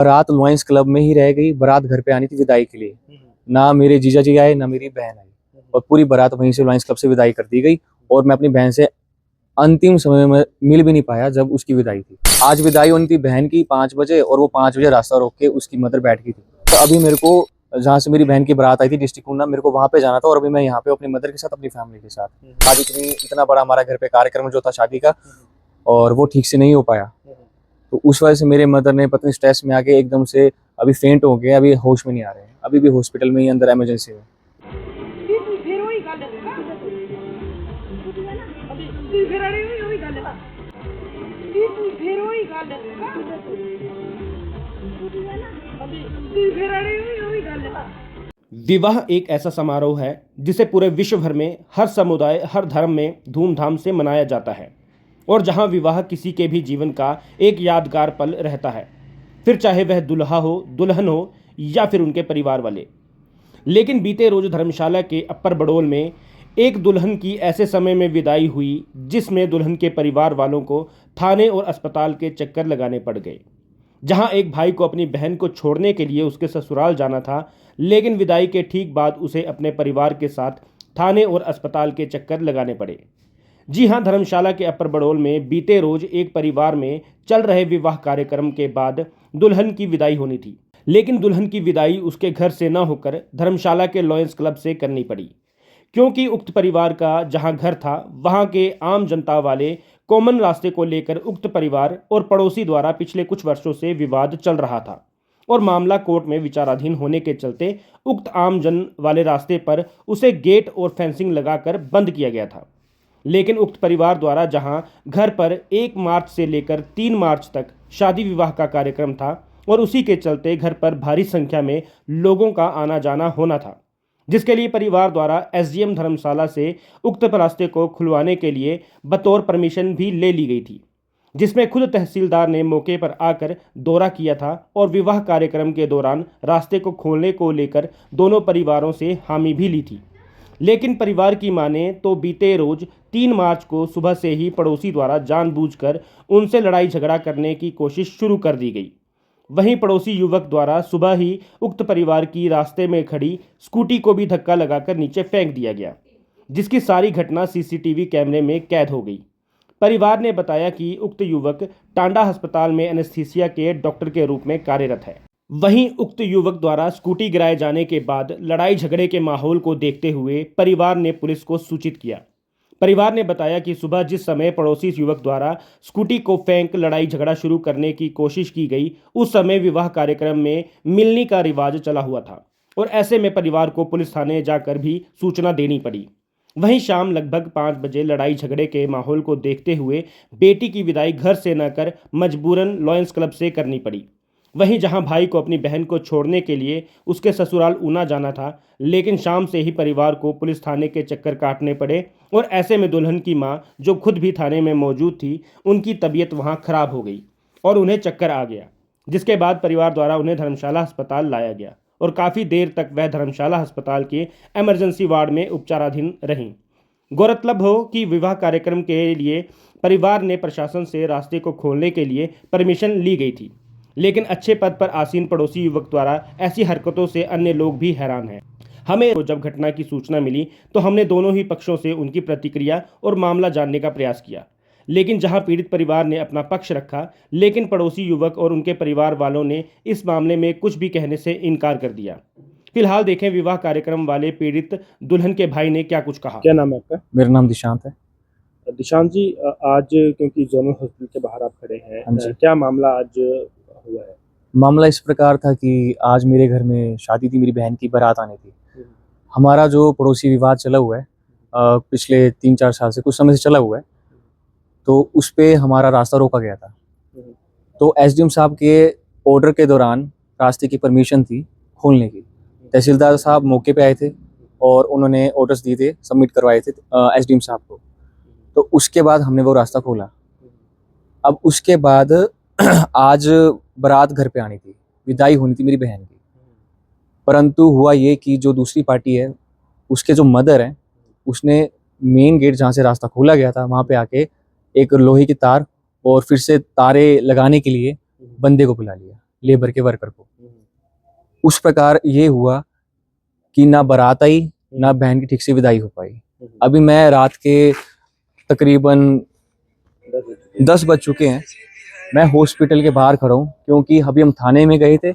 बारात lions club में ही रह गई। बारात घर पे आनी थी विदाई के लिए, ना मेरे जीजा जी आए ना मेरी बहन आई, और पूरी बारात वहीं से लॉयंस क्लब से विदाई कर दी गई। और मैं अपनी बहन से अंतिम समय में मिल भी नहीं पाया जब उसकी विदाई थी। आज विदाई होनी थी बहन की 5 बजे, और वो 5 बजे रास्ता रोक के उसकी मदर बैठ गई थी। तो अभी मेरे को जहाँ से मेरी बहन की बारात आई थी डिस्ट्रिक्ट ऊना, मेरे को वहाँ पे जाना था, और अभी मैं यहाँ पे अपनी मदर के साथ अपनी फैमिली के साथ। आज इतना बड़ा हमारा घर पे कार्यक्रम जो था शादी का, और वो ठीक से नहीं हो पाया। तो उस वजह से मेरे मदर ने पत्नी स्ट्रेस में आके एकदम से अभी फेंट हो गए, अभी होश में नहीं आ रहे हैं, अभी भी हॉस्पिटल में ही अंदर इमरजेंसी है। विवाह एक ऐसा समारोह है जिसे पूरे विश्व भर में हर समुदाय हर धर्म में धूमधाम से मनाया जाता है, और जहां विवाह किसी के भी जीवन का एक यादगार पल रहता है, फिर चाहे वह दुल्हा हो, दुल्हन हो या फिर उनके परिवार वाले। लेकिन बीते रोज धर्मशाला के अप्पर बड़ोल में एक दुल्हन की ऐसे समय में विदाई हुई जिसमें दुल्हन के परिवार वालों को थाने और अस्पताल के चक्कर लगाने पड़ गए। जहां एक भाई को अपनी बहन को छोड़ने के लिए उसके ससुराल जाना था, लेकिन विदाई के ठीक बाद उसे अपने परिवार के साथ थाने और अस्पताल के चक्कर लगाने पड़े। जी हां, धर्मशाला के अप्पर बड़ोल में बीते रोज एक परिवार में चल रहे विवाह कार्यक्रम के बाद दुल्हन की विदाई होनी थी, लेकिन दुल्हन की विदाई उसके घर से न होकर धर्मशाला के लॉयंस क्लब से करनी पड़ी, क्योंकि उक्त परिवार का जहां घर था वहां के आम जनता वाले कॉमन रास्ते को लेकर उक्त परिवार और पड़ोसी द्वारा पिछले कुछ वर्षों से विवाद चल रहा था, और मामला कोर्ट में विचाराधीन होने के चलते उक्त आम जन वाले रास्ते पर उसे गेट और फेंसिंग लगाकर बंद किया गया था। लेकिन उक्त परिवार द्वारा जहां घर पर 1 मार्च से लेकर 3 मार्च तक शादी विवाह का कार्यक्रम था, और उसी के चलते घर पर भारी संख्या में लोगों का आना जाना होना था, जिसके लिए परिवार द्वारा एसडीएम धर्मशाला से उक्त रास्ते को खुलवाने के लिए बतौर परमिशन भी ले ली गई थी, जिसमें खुद तहसीलदार ने मौके पर आकर दौरा किया था और विवाह कार्यक्रम के दौरान रास्ते को खोलने को लेकर दोनों परिवारों से हामी भी ली थी। लेकिन परिवार की माने तो बीते रोज 3 मार्च को सुबह से ही पड़ोसी द्वारा जानबूझकर उनसे लड़ाई झगड़ा करने की कोशिश शुरू कर दी गई। वहीं पड़ोसी युवक द्वारा सुबह ही उक्त परिवार की रास्ते में खड़ी स्कूटी को भी धक्का लगाकर नीचे फेंक दिया गया, जिसकी सारी घटना सीसीटीवी कैमरे में कैद हो गई। परिवार ने बताया कि उक्त युवक टांडा अस्पताल में एनेस्थीसिया के डॉक्टर के रूप में कार्यरत है। वहीं उक्त युवक द्वारा स्कूटी गिराए जाने के बाद लड़ाई झगड़े के माहौल को देखते हुए परिवार ने पुलिस को सूचित किया। परिवार ने बताया कि सुबह जिस समय पड़ोसी युवक द्वारा स्कूटी को फेंक लड़ाई झगड़ा शुरू करने की कोशिश की गई, उस समय विवाह कार्यक्रम में मिलनी का रिवाज चला हुआ था, और ऐसे में परिवार को पुलिस थाने जाकर भी सूचना देनी पड़ी। वहीं शाम लगभग 5 बजे लड़ाई झगड़े के माहौल को देखते हुए बेटी की विदाई घर से न कर मजबूरन लॉयंस क्लब से करनी पड़ी। वहीं जहां भाई को अपनी बहन को छोड़ने के लिए उसके ससुराल ऊना जाना था, लेकिन शाम से ही परिवार को पुलिस थाने के चक्कर काटने पड़े, और ऐसे में दुल्हन की मां, जो खुद भी थाने में मौजूद थी, उनकी तबीयत वहां खराब हो गई और उन्हें चक्कर आ गया, जिसके बाद परिवार द्वारा उन्हें धर्मशाला अस्पताल लाया गया, और काफ़ी देर तक वह धर्मशाला अस्पताल के इमरजेंसी वार्ड में उपचाराधीन रहीं। गौरतलब हो कि विवाह कार्यक्रम के लिए परिवार ने प्रशासन से रास्ते को खोलने के लिए परमिशन ली गई थी, लेकिन अच्छे पद पर आसीन पड़ोसी युवक द्वारा ऐसी हरकतों से अन्य लोग भी हैरान हैं। हमें जब घटना की सूचना मिली तो हमने दोनों ही पक्षों से उनकी प्रतिक्रिया और मामला जानने का प्रयास किया, लेकिन जहां पीड़ित परिवार ने अपना पक्ष रखा, लेकिन पड़ोसी युवक और उनके परिवार वालों ने इस मामले में कुछ भी कहने से इनकार कर दिया। फिलहाल देखें विवाह कार्यक्रम वाले पीड़ित दुल्हन के भाई ने क्या कुछ कहा। क्या नाम है आपका? मेरा नाम दिशांत है। दिशांत जी, आज क्योंकि जोनल हॉस्पिटल के बाहर आप खड़े हैं, क्या मामला आज हुआ है? मामला इस प्रकार था कि आज मेरे घर में शादी थी, मेरी बहन की बारात आनी थी। हमारा जो पड़ोसी विवाद चला हुआ है पिछले 3-4 साल से, कुछ समय से चला हुआ है, तो उस पे हमारा रास्ता रोका गया था। तो एसडीएम साहब के ऑर्डर के दौरान रास्ते की परमिशन थी खोलने की। तहसीलदार साहब मौके पे आए थे और उन्होंने ऑर्डर्स दिए थे, सबमिट करवाए थे एसडीएम साहब को। तो उसके बाद हमने वो रास्ता खोला। अब उसके बाद आज बारात घर पे आनी थी, विदाई होनी थी मेरी बहन की, परंतु हुआ ये कि जो दूसरी पार्टी है, उसके जो मदर हैं, उसने मेन गेट जहाँ से रास्ता खोला गया था वहाँ पे आके एक लोहे की तार और फिर से तारे लगाने के लिए बंदे को बुला लिया। लेबर के वर्कर को। उस प्रकार ये हुआ कि ना बारात आई ना बहन की ठीक से विदाई हो पाई। अभी मैं रात के तकरीबन 10 बज चुके हैं, मैं हॉस्पिटल के बाहर खड़ा हूँ क्योंकि अभी हम थाने में गए थे,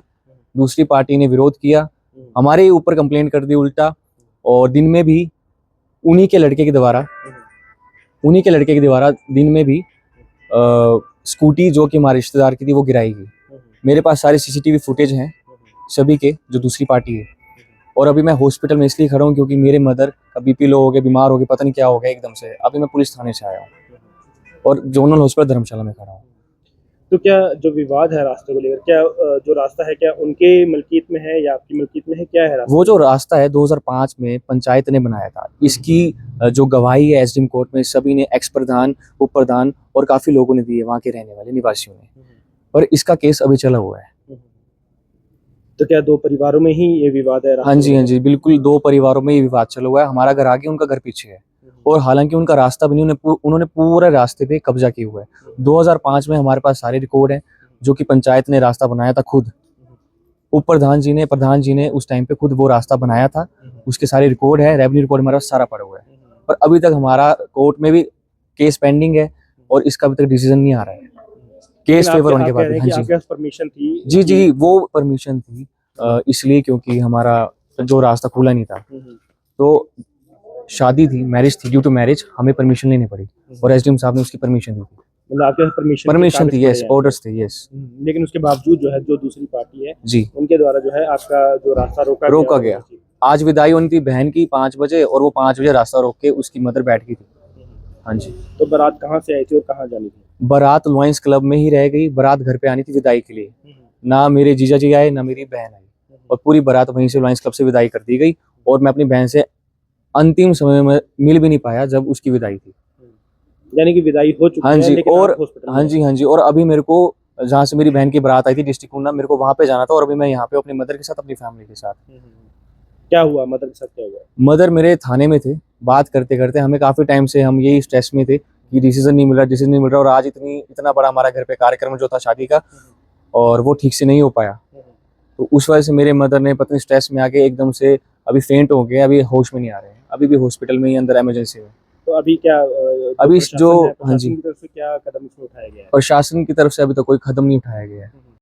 दूसरी पार्टी ने विरोध किया, हमारे ही ऊपर कंप्लेंट कर दी उल्टा। और दिन में भी उन्हीं के लड़के के द्वारा दिन में भी स्कूटी जो कि हमारे रिश्तेदार की थी वो गिराई गई। मेरे पास सारे सीसीटीवी फुटेज हैं सभी के, जो दूसरी पार्टी है। और अभी मैं हॉस्पिटल में इसलिए खड़ा हूँ क्योंकि मेरे मदर का बीपी लो हो गया, बीमार हो गए, पता नहीं क्या हो गया एकदम से। अभी मैं पुलिस थाने से आया हूँ और जोनल हॉस्पिटल धर्मशाला में खड़ा हूँ। तो क्या जो विवाद है रास्ते को लेकर, क्या जो रास्ता है क्या उनके मलकियत में है या आपकी मलकियत में है, क्या है रास्ता? वो जो रास्ता है 2005 में पंचायत ने बनाया था। इसकी जो गवाही है एसडीएम कोर्ट में सभी ने, एक्स प्रधान, उप प्रधान और काफी लोगों ने दी है, वहाँ के रहने वाले निवासियों ने। पर इसका केस अभी चला हुआ है। तो क्या दो परिवारों में ही ये विवाद है? हाँ जी, बिल्कुल 2 परिवारों में ये विवाद चला हुआ है। हमारा घर आगे, उनका घर पीछे है। और हालांकि उनका रास्ता भी नहीं, उन्होंने पूरा रास्ते पे कब्जा किया हुआ है। 2005 में हमारे पास सारे रिकॉर्ड हैं, जो कि पंचायत ने रास्ता बनाया था खुद। उप प्रधान जी ने उस टाइम पे खुद वो रास्ता बनाया था। उसके सारे रिकॉर्ड है, रेवेन्यू रिकॉर्ड हमारे पास सारा पड़ा हुआ है। पर अभी तक हमारा कोर्ट में भी केस पेंडिंग है और इसका अभी तक डिसीजन नहीं आ रहा है। केस फेवर होने के बाद। हाँ जी, आपके पास परमिशन थी? जी, वो परमिशन थी इसलिए क्योंकि हमारा जो रास्ता खुला नहीं था। तो शादी थी, मैरिज थी, ड्यू टू मैरिज हमें परमिशन लेनी पड़ी और एसडीएम साहब ने उसकी परमिशन दी थी। मतलब आपके पास परमिशन थी, यस, ऑर्डर्स थे, यस। लेकिन उसके बावजूद जो है, जो दूसरी पार्टी है जी, उनके द्वारा जो है आपका जो रास्ता रोका गया। आज विदाई होनी थी बहन की 5 बजे और वो 5 बजे रास्ता रोक के उसकी मदर बैठ गई थी। हाँ जी। तो बारात कहाँ से आई थी और कहाँ जानी थी? बारात लॉयंस क्लब में ही रह गई। बारात घर पे आनी थी विदाई के लिए। ना मेरे जीजा जी आए, ना मेरी बहन आई, और पूरी बारात वहीं से लॉयंस क्लब से विदाई कर दी गई। और मैं अपनी बहन से अंतिम समय में मिल भी नहीं पाया जब उसकी विदाई थी। यानी कि विदाई हो चुकी हाँ है, जी, लेकिन और आप हॉस्पिटल में हाँ जी, और अभी मेरे को जहाँ से मेरी बहन की बारात आई थी डिस्ट्रिक्ट ऊना, मेरे को वहाँ पे जाना था। और अभी मैं यहाँ पे अपनी मदर के साथ, अपनी फैमिली के साथ। क्या हुआ मदर के साथ, क्या हुआ? मदर मेरे थाने में थे, बात करते करते हमें काफी टाइम से हम यही स्ट्रेस में थे कि डिसीजन नहीं मिल रहा। और आज इतना बड़ा हमारा घर पे कार्यक्रम जो था शादी का, और वो ठीक से नहीं हो पाया। तो उस वजह से मेरे मदर ने पत्नी स्ट्रेस में आके एकदम से अभी फेंट हो गए, अभी होश में नहीं आ रहे हैं, अभी भी हॉस्पिटल में ही अंदर इमरजेंसी में। तो अभी क्या अभी प्रशासन जो है, हाँ प्रशासन जी, की तरफ से क्या कदम इसमें उठाया गया है? प्रशासन की तरफ से अभी तक कोई कदम नहीं उठाया गया है।